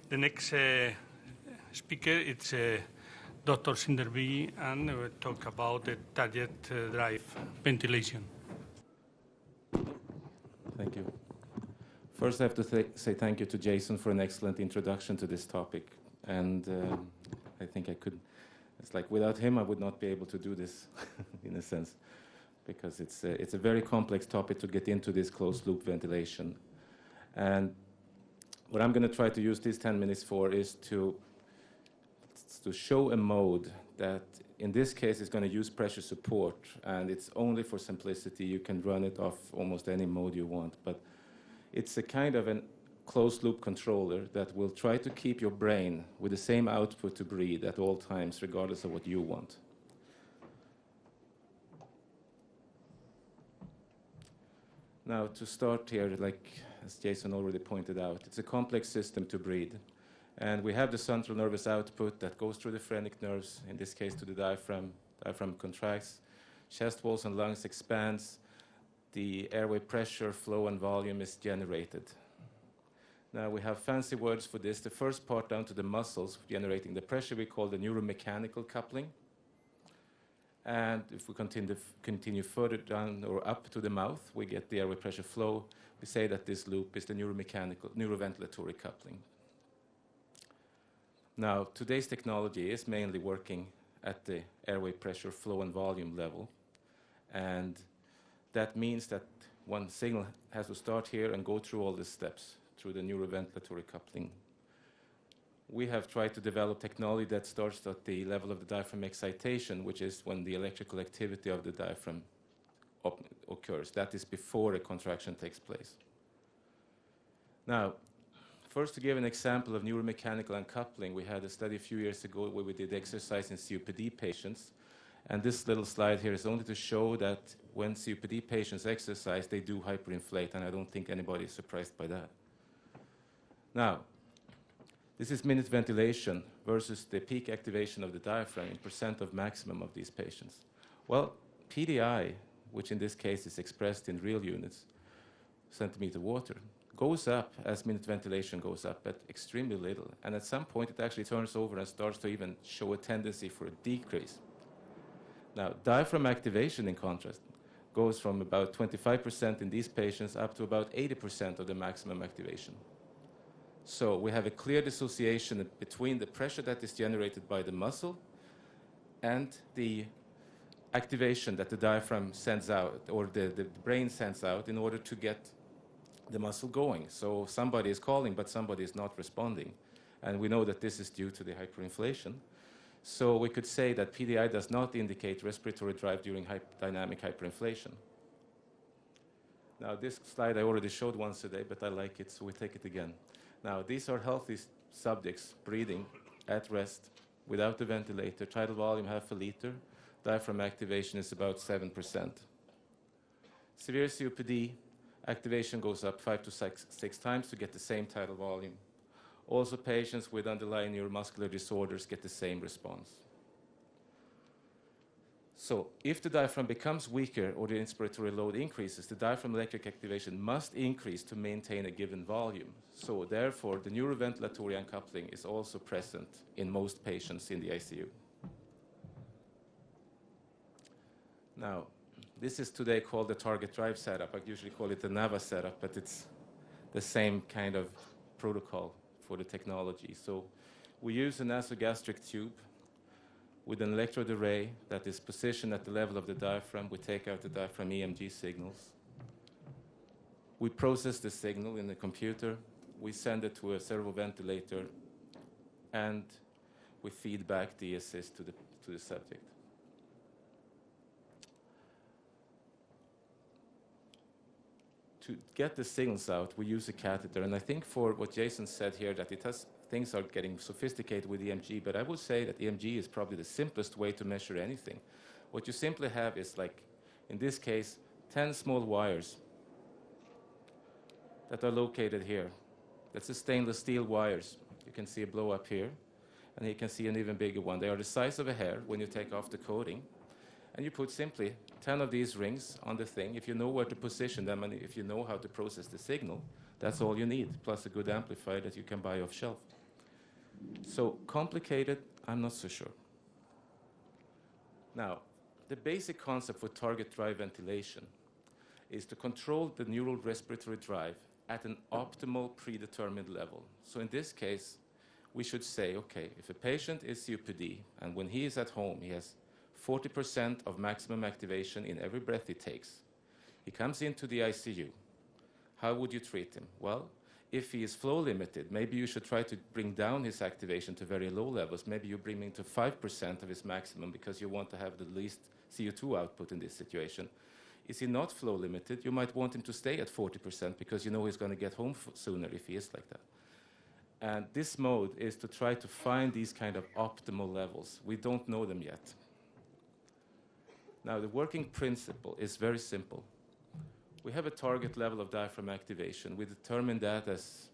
The next speaker is Dr. Sinderby, and we'll talk about the target drive ventilation. Thank you. First, I have to say thank you to Jason for an excellent introduction to this topic. And I think I could, it's like without him, I would not be able to do this in a sense, because it's a very complex topic to get into this closed loop ventilation. And what I'm going to try to use these 10 minutes for is to show a mode that in this case is going to use pressure support, and it's only for simplicity. You can run it off almost any mode you want, but it's a kind of a closed loop controller that will try to keep your brain with the same output to breathe at all times, regardless of what you want. Now, to start here, like as Jason already pointed out, it's a complex system to breathe. And we have the central nervous output that goes through the phrenic nerves, in this case to the diaphragm. Diaphragm contracts, chest walls and lungs expands, the airway pressure, flow, and volume is generated. Now we have fancy words for this. The first part down to the muscles generating the pressure we call the neuro-mechanical coupling. And if we continue further down or up to the mouth, we get the airway pressure flow. We say that this loop is the neuro-mechanical, neuroventilatory coupling. Now, today's technology is mainly working at the airway pressure, flow, and volume level. And that means that one signal has to start here and go through all the steps, through the neuroventilatory coupling. We have tried to develop technology that starts at the level of the diaphragm excitation, which is when the electrical activity of the diaphragm occurs. That is before a contraction takes place. Now, first, to give an example of neuromechanical uncoupling, we had a study a few years ago where we did exercise in COPD patients. And this little slide here is only to show that when COPD patients exercise, they do hyperinflate, and I don't think anybody is surprised by that. Now, this is minute ventilation versus the peak activation of the diaphragm in percent of maximum of these patients. Well, PDI, which in this case is expressed in real units, centimeter water, goes up as minute ventilation goes up, but extremely little. And at some point, it actually turns over and starts to even show a tendency for a decrease. Now, diaphragm activation, in contrast, goes from about 25% in these patients up to about 80% of the maximum activation. So we have a clear dissociation between the pressure that is generated by the muscle and the activation that the diaphragm sends out, or the brain sends out, in order to get the muscle going. So somebody is calling, but somebody is not responding. And we know that this is due to the hyperinflation. So we could say that PDI does not indicate respiratory drive during dynamic hyperinflation. Now, this slide I already showed once today, but I like it, so we take it again. Now, these are healthy subjects breathing at rest without the ventilator. Tidal volume, half a liter. Diaphragm activation is about 7%. Severe COPD, activation goes up 5 to 6 times to get the same tidal volume. Also, patients with underlying neuromuscular disorders get the same response. So, if the diaphragm becomes weaker or the inspiratory load increases, the diaphragm electric activation must increase to maintain a given volume. So, therefore, the neuroventilatory uncoupling is also present in most patients in the ICU. Now, this is today called the target drive setup. I usually call it the NAVA setup, but it's the same kind of protocol for the technology. So we use a nasogastric tube with an electrode array that is positioned at the level of the diaphragm. We take out the diaphragm EMG signals. We process the signal in the computer. We send it to a servoventilator, and we feed back the assist to the subject. To get the signals out, we use a catheter. And I think for what Jason said here, that things are getting sophisticated with EMG, but I would say that EMG is probably the simplest way to measure anything. What you simply have is, like, in this case, 10 small wires that are located here. That's the stainless steel wires. You can see a blow up here, and you can see an even bigger one. They are the size of a hair when you take off the coating. And you put simply 10 of these rings on the thing. If you know where to position them and if you know how to process the signal, that's all you need, plus a good amplifier that you can buy off shelf. So complicated, I'm not so sure. Now, the basic concept for target drive ventilation is to control the neural respiratory drive at an optimal predetermined level. So in this case, we should say, okay, if a patient is COPD and when he is at home, he has 40% of maximum activation in every breath he takes. He comes into the ICU. How would you treat him? Well, if he is flow limited, maybe you should try to bring down his activation to very low levels. Maybe you bring him to 5% of his maximum because you want to have the least CO2 output in this situation. Is he not flow limited, you might want him to stay at 40% because you know he's going to get home sooner if he is like that. And this mode is to try to find these kind of optimal levels. We don't know them yet. Now, the working principle is very simple. We have a target level of diaphragm activation. We determine that as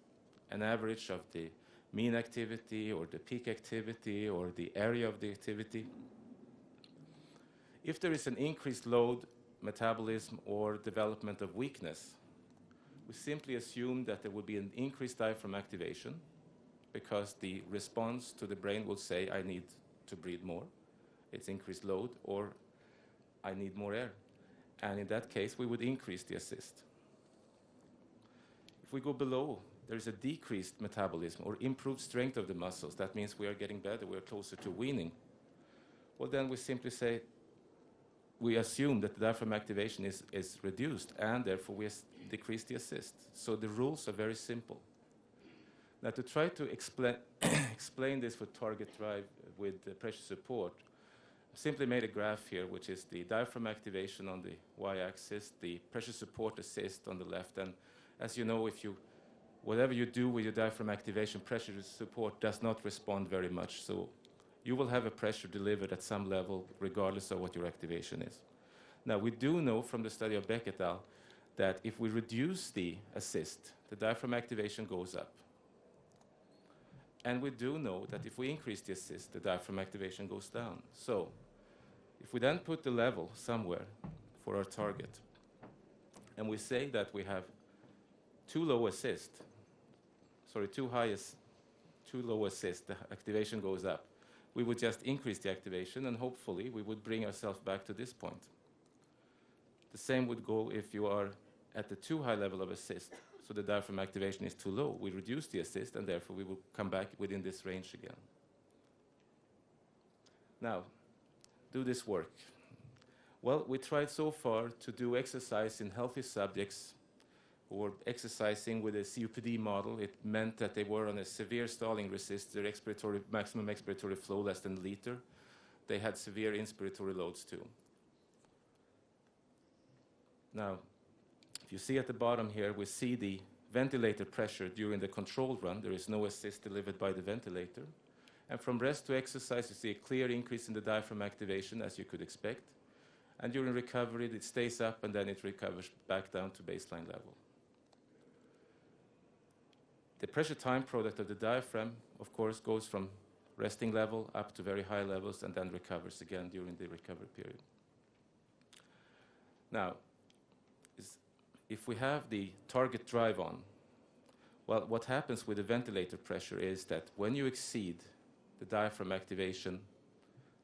an average of the mean activity or the peak activity or the area of the activity. If there is an increased load, metabolism, or development of weakness, we simply assume that there will be an increased diaphragm activation because the response to the brain will say, I need to breathe more. It's increased load, or I need more air. And in that case, we would increase the assist. If we go below, there is a decreased metabolism or improved strength of the muscles. That means we are getting better, we are closer to weaning. Well, then we simply say, we assume that the diaphragm activation is reduced, and therefore we decrease the assist. So the rules are very simple. Now, to try to explain this for target drive with the pressure support, I simply made a graph here, which is the diaphragm activation on the y-axis, the pressure support assist on the left. And as you know, whatever you do with your diaphragm activation, pressure support does not respond very much. So you will have a pressure delivered at some level, regardless of what your activation is. Now, we do know from the study of Beck et al. That if we reduce the assist, the diaphragm activation goes up. And we do know that if we increase the assist, the diaphragm activation goes down. So if we then put the level somewhere for our target, and we say that we have too low assist, too low assist, the activation goes up, we would just increase the activation, and hopefully we would bring ourselves back to this point. The same would go if you are at the too high level of assist. So the diaphragm activation is too low. We reduce the assist, and therefore we will come back within this range again. Now, do this work? Well, we tried so far to do exercise in healthy subjects who were exercising with a COPD model. It meant that they were on a severe stalling resist, their maximum expiratory flow less than a liter. They had severe inspiratory loads too. Now, you see at the bottom here, we see the ventilator pressure during the control run. There is no assist delivered by the ventilator. And from rest to exercise, you see a clear increase in the diaphragm activation, as you could expect. And during recovery, it stays up, and then it recovers back down to baseline level. The pressure time product of the diaphragm, of course, goes from resting level up to very high levels, and then recovers again during the recovery period. Now, if we have the target drive on, well, what happens with the ventilator pressure is that when you exceed the diaphragm activation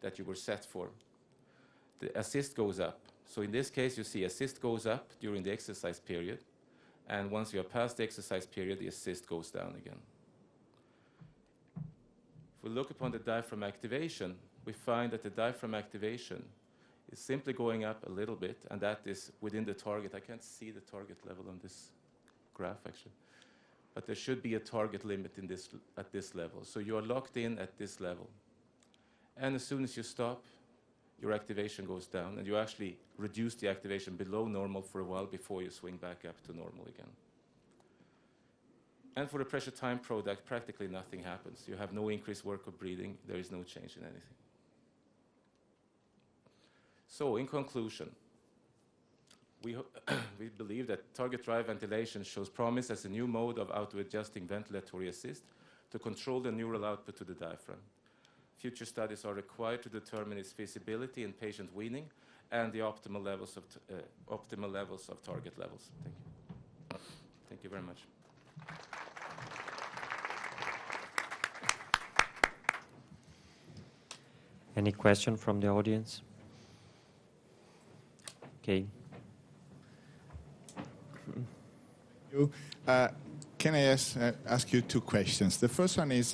that you were set for, the assist goes up. So in this case, you see assist goes up during the exercise period, and once you are past the exercise period, the assist goes down again. If we look upon the diaphragm activation, we find that the diaphragm activation is simply going up a little bit, and that is within the target. I can't see the target level on this graph, actually. But there should be a target limit at this level. So you are locked in at this level. And as soon as you stop, your activation goes down, and you actually reduce the activation below normal for a while before you swing back up to normal again. And for the pressure time product, practically nothing happens. You have no increased work of breathing. There is no change in anything. So, in conclusion, we believe that target drive ventilation shows promise as a new mode of auto-adjusting ventilatory assist to control the neural output to the diaphragm. Future studies are required to determine its feasibility in patient weaning and the optimal levels of target levels. Thank you. Thank you very much. Any question from the audience? Okay. You, can I ask you two questions? The first one is,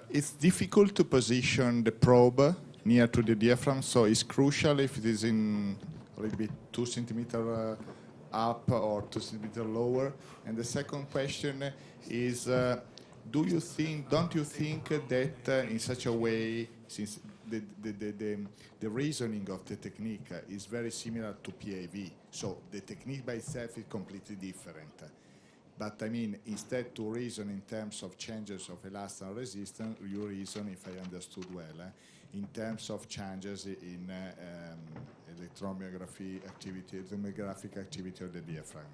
it's difficult to position the probe near to the diaphragm, so it's crucial if it is in a little bit 2 centimeter up or 2 centimeter lower. And the second question is, don't you think that in such a way, since the reasoning of the technique is very similar to PAV, so the technique by itself is completely different. But I mean, instead to reason in terms of changes of elastance resistance, you reason, if I understood well, in terms of changes in electromyographic activity of the diaphragm.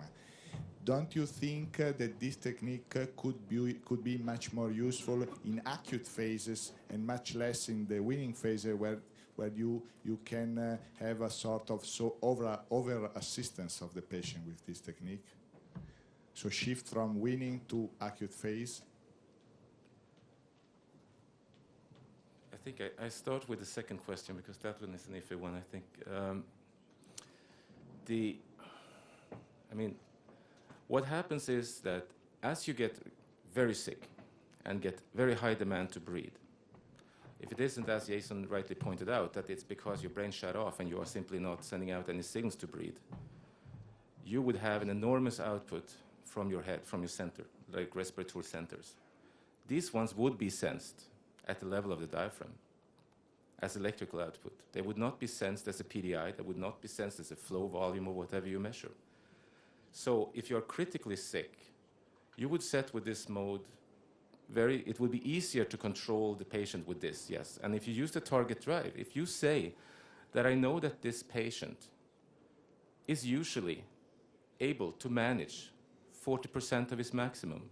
Don't you think that this technique could be much more useful in acute phases and much less in the weaning phase where you can have a sort of over assistance of the patient with this technique? So shift from weaning to acute phase? I think I start with the second question because that one is an iffy one, I think. What happens is that as you get very sick and get very high demand to breathe, if it isn't, as Jason rightly pointed out, that it's because your brain shut off and you are simply not sending out any signals to breathe, you would have an enormous output from your head, from your center, like respiratory centers. These ones would be sensed at the level of the diaphragm as electrical output. They would not be sensed as a PDI. They would not be sensed as a flow volume or whatever you measure. So if you're critically sick, you would set with this mode it would be easier to control the patient with this, yes. And if you use the target drive, if you say that I know that this patient is usually able to manage 40% of his maximum,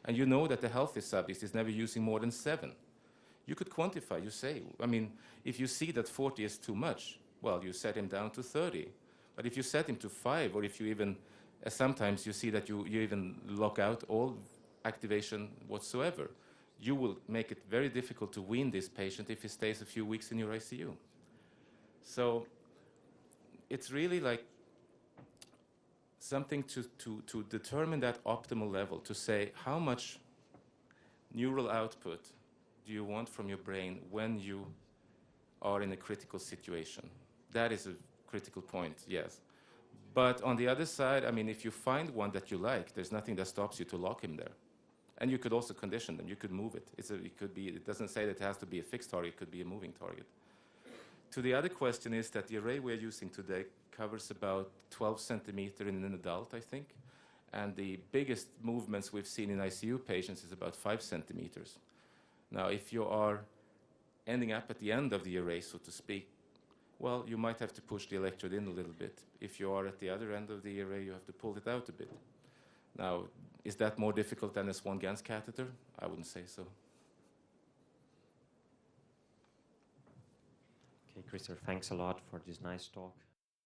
and you know that the healthy subject is never using more than 7, you could quantify, you say, if you see that 40 is too much, well, you set him down to 30. But if you set him to 5, or if you even, sometimes you see that you even lock out all activation whatsoever, you will make it very difficult to wean this patient if he stays a few weeks in your ICU. So it's really like something to determine that optimal level, to say how much neural output do you want from your brain when you are in a critical situation. That is a critical point, yes. But on the other side, if you find one that you like, there's nothing that stops you to lock him there. And you could also condition them. You could move it. It doesn't say that it has to be a fixed target. It could be a moving target. To the other question is that the array we're using today covers about 12 centimeters in an adult, I think. And the biggest movements we've seen in ICU patients is about 5 centimeters. Now, if you are ending up at the end of the array, so to speak, well, you might have to push the electrode in a little bit. If you are at the other end of the array, you have to pull it out a bit. Now, is that more difficult than a Swan-Ganz catheter? I wouldn't say so. Okay, Christopher, thanks a lot for this nice talk.